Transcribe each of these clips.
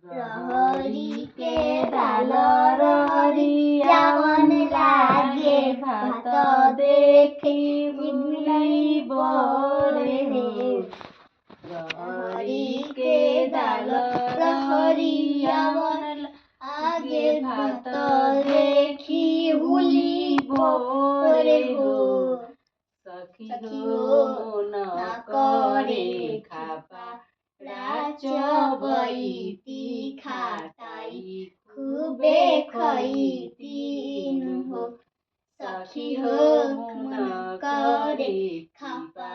रहरी के डाल रहरिया मन लागे भात देखी भुलाइब रे हो। रहरी के डाल रहरिया मन लागे भात देखी भुलिब रे हो। सखी हो मन करे खापा चबैती खाटाई खूबे खैती हो। सखी हो मन करे खापा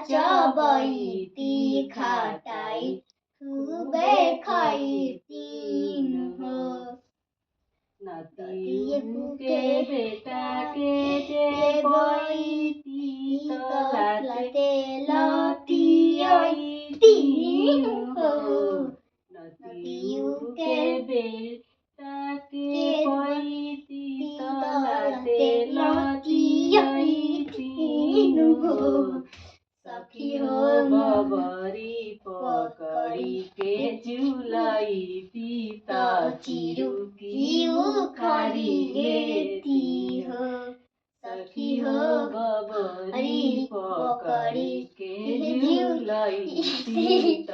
चबैती खाटाई खूबे खैती हो। नतियु के बेटा के जे बैती तलाते लतियैती हो। नतियु के बेटा के बैती तलाते लतियैती हो। सखी हो बबरी पकड़ी के झुलैती त चिरुकी उखाड़ी लेती हो। सखी हो बबरी पकड़ी के झुलैती त